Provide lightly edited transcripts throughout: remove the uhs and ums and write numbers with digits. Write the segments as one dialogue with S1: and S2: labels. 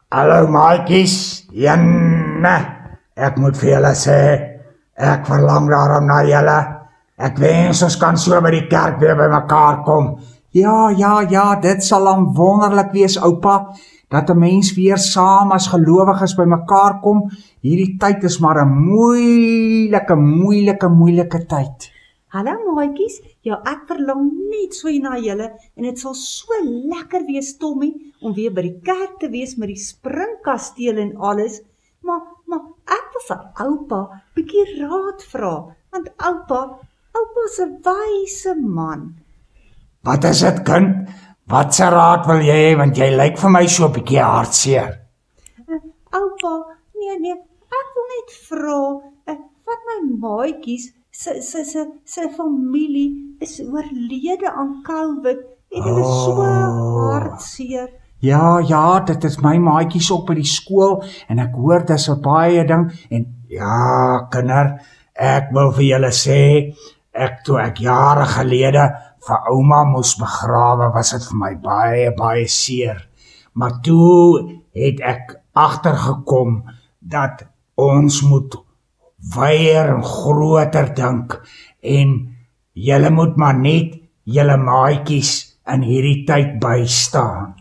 S1: Hallo maatjies, Janne, ek moet vir julle sê, ek verlang daarom na julle. Ek wens ons kan so by die kerk weer by mekaar kom.
S2: Ja, dit sal dan wonderlik wees, oupa, dat 'n mens weer saam as gelowiges by mekaar kom. Hierdie tyd is maar 'n moeilike tyd.
S3: Hallo maatjies, ja ek verlang net so na julle en dit sal so lekker wees Tommy om weer by die kerk te wees met die springkasteel en alles. Maar ek wil vir oupa bietjie raad vra, want oupa's 'n wyse man.
S1: Wat is dit, kind? Wat se raad wil jy hê, want jy lyk vir my so 'n bietjie hartseer.
S3: Oupa, nee, ek wil net vra, wat my maatjies sy familie is oorlede aan COVID en hulle is so hartseer.
S2: Ja, dit is my maatjies op by die skool en ek hoor dis 'n baie ding en
S1: ja, kinder, ek wil vir julle sê, toe ek jare gelede vir ouma moes begrawe, was dit vir my baie seer. Maar toe het ek agtergekom dat ons moet weier en groter dink en julle moet maar net julle maatjies in hierdie tyd bystaan.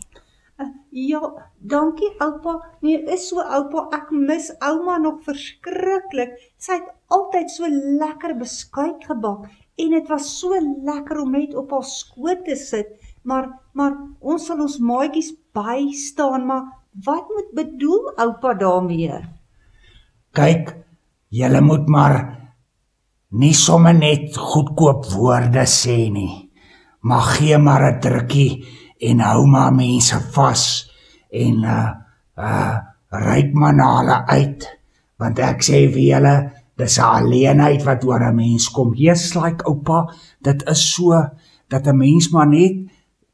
S3: Ja, dankie oupa. Nee, is so oupa, ek mis ouma nog verskriklik. Sy het altyd so lekker beskuit gebak en dit was so lekker om net op haar skoot te sit. Maar ons sal ons maatjies bystaan, maar wat moet bedoel oupa daarmee?
S1: Kyk, julle moet maar nie sommer net goedkoop woorde sê nie, maar gee maar 'n drukkie en hou maar mense vas en reik maar na hulle uit, want ek sê vir julle, dis 'n alleenheid wat oor 'n mens kom.
S2: Yes, like oupa, dit is so dat 'n mens maar net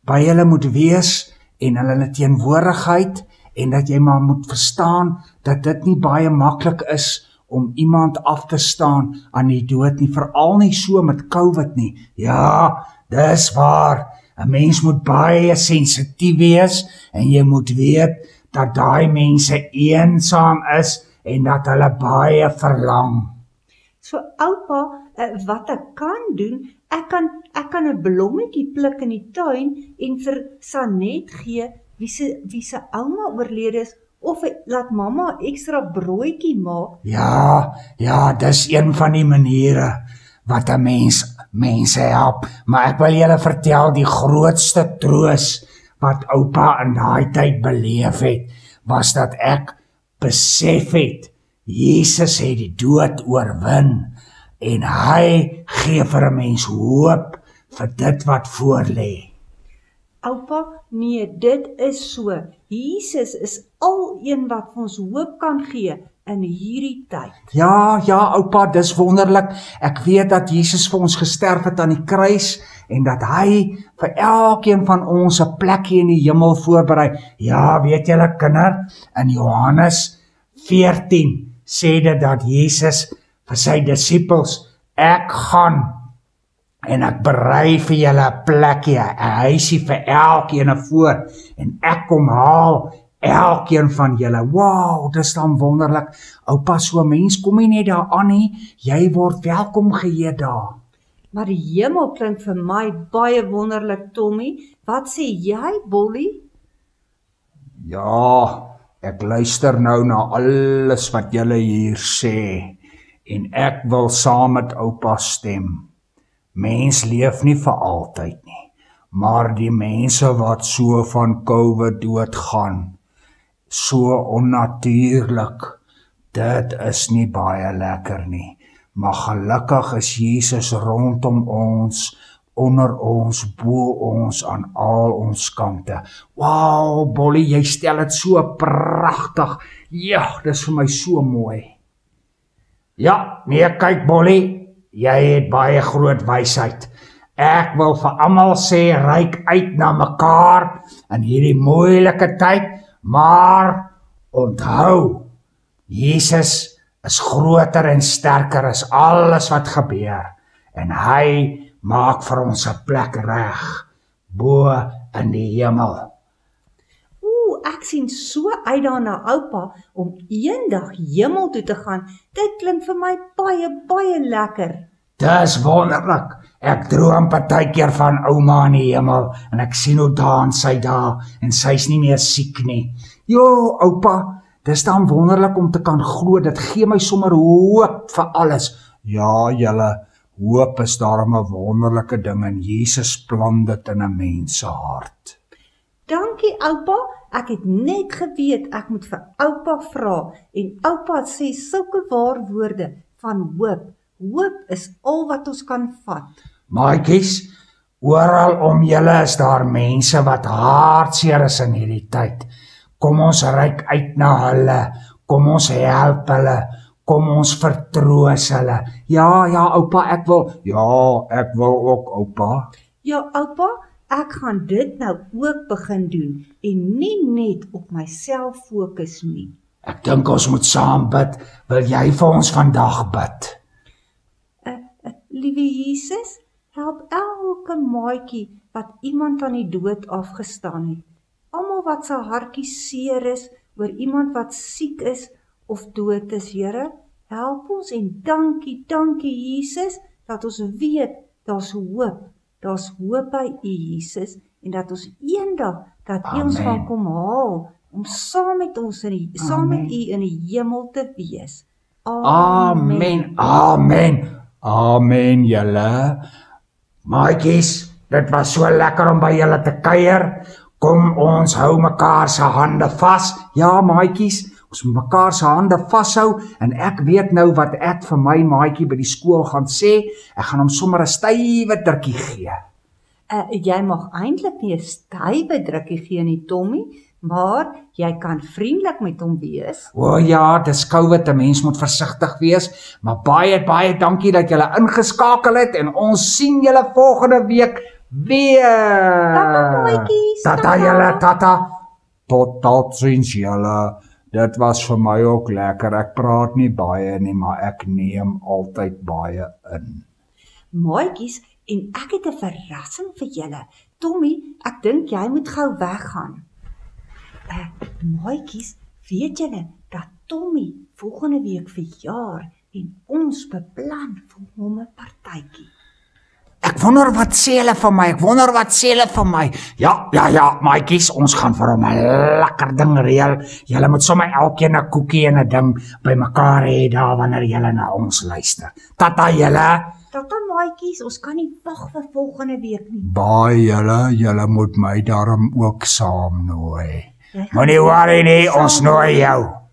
S2: by hulle moet wees en hulle teenwoordigheid en dat jy maar moet verstaan dat dit nie baie maklik is om iemand af te staan aan die dood nie, veral nie so met COVID nie.
S1: Ja, dis waar. 'n Mens moet baie sensitief wees en jy moet weet dat daai mense eensaam is en dat hulle baie verlang.
S3: So oupa, wat ek kan doen, ek kan 'n blommetjie pluk in die tuin en vir Sanet gee wie se ouma oorlede is, of laat mamma ekstra broodjie maak.
S1: Ja, dis een van die maniere wat 'n mens mense help, maar ek wil julle vertel die grootste troos wat oupa in daai tyd beleef het, was dat ek besef het, Jesus het die dood oorwin en hy gee vir 'n mens hoop vir dit wat voor lê.
S3: Oupa, nee, dit is so. Jesus is al een wat ons hoop kan gee in hierdie tyd.
S2: Ja, oupa, dis wonderlik. Ek weet dat Jesus vir ons gesterf het aan die kruis en dat hy vir elkeen van ons 'n plekjie in die hemel voorberei. Ja, weet julle kinder, in Johannes 14 sê dit dat Jesus vir sy disippels, ek gaan en ek berei vir julle 'n plekjie, 'n huisie vir elkeen voor en ek kom haal elkeen van julle. Wow, dis dan wonderlik. Oupa, so 'n mens kom nie net daar aan nie, jy word welkom geheet daar.
S3: Maar die hemel klink vir my baie wonderlik, Tommy. Wat sê jy, Bolly?
S2: Ja, ek luister nou na alles wat julle hier sê en ek wil saam met oupa stem. Mens leef nie vir altyd nie, maar die mense wat so van COVID doodgaan, so onnatuurlik, dit is nie baie lekker nie. Maar gelukkig is Jesus rondom ons, onder ons, bo ons, aan al ons kante. Wow, Bolly, jy stel dit so pragtig. Ja, dis vir my so mooi.
S1: Ja, nee, kyk Bolly, jy het baie groot wysheid. Ek wil vir almal sê, reik uit na mekaar in hierdie moeilike tyd, maar onthou, Jesus is groter en sterker as alles wat gebeur en hy maak vir ons 'n plek reg bo in die hemel.
S3: ek sien so uit daarna oupa om eendag hemel toe te gaan. Dit klink vir my baie lekker.
S1: Dis wonderlik. Ek droom partykeer van ouma in die hemel en ek sien hoe dans sy daar en sy's nie meer siek nie.
S2: Jo, oupa, dis dan wonderlik om te kan glo, dit gee my sommer hoop vir alles. Ja, julle, hoop is daarom 'n wonderlike ding en Jesus plant dit in 'n mens se hart.
S3: Dankie oupa, ek het net geweet ek moet vir oupa vra en oupa sê sulke waar woorde van hoop. Hoop is al wat ons kan vat.
S1: Maatjies, oral om julle is daar mense wat hartseer is in hierdie tyd. Kom ons reik uit na hulle, kom ons help hulle, kom ons vertroos hulle.
S2: Ja, oupa, ek wil. Ja, ek wil ook, oupa.
S3: Ja, oupa, ek gaan dit nou ook begin doen en nie net op myself fokus nie.
S1: Ek dink ons moet saam bid. Wil jy vir ons vandag bid?
S3: Liewe Jesus, help elke maatjie wat iemand aan die dood afgestaan het. Almal wat se hartjie seer is oor iemand wat siek is of dood is, Here, help ons en dankie Jesus, dat ons weet, daar's hoop by U, Jesus, en dat ons eendag, dat U ons gaan kom haal, om saam met ons saam met U in die hemel te wees.
S1: Amen, julle. Maatjies, dit was so lekker om by julle te kuier. Kom ons hou mekaar se hande vas.
S2: Ja, maatjies, ons moet mekaar se hande vashou en ek weet nou wat ek vir my maatjie by die skool gaan sê. Ek gaan hom sommer 'n stywe drukkie gee.
S3: Jy mag eintlik nie 'n stywe drukkie gee nie, Tommy, maar jy kan vriendelik met hom wees.
S2: O ja, dis COVID, 'n mens moet versigtig wees, maar baie dankie dat julle ingeskakel het en ons sien julle volgende week weer.
S3: Tata maatjies.
S2: Tata julle, tata. Totsiens julle. Dit was vir my ook lekker. Ek praat nie baie nie, maar ek neem altyd baie in.
S3: Maatjies, en ek het 'n verrassing vir julle. Tommy, ek dink jy moet gou weggaan. Maatjies, weet julle dat Tommy volgende week verjaar en ons beplan vir hom 'n partytjie.
S1: Ek wonder wat sê hulle vir my. Ja, maatjies, ons gaan vir hom 'n lekker ding reël. Julle moet sommer elkeen 'n koekie en 'n ding bymekaar hê daar wanneer julle na ons luister. Tata julle.
S3: Tata maatjies, ons kan nie wag vir volgende week nie.
S1: Baie julle moet my daarom ook saam nooi. Moenie worry nie, ons nooi jou.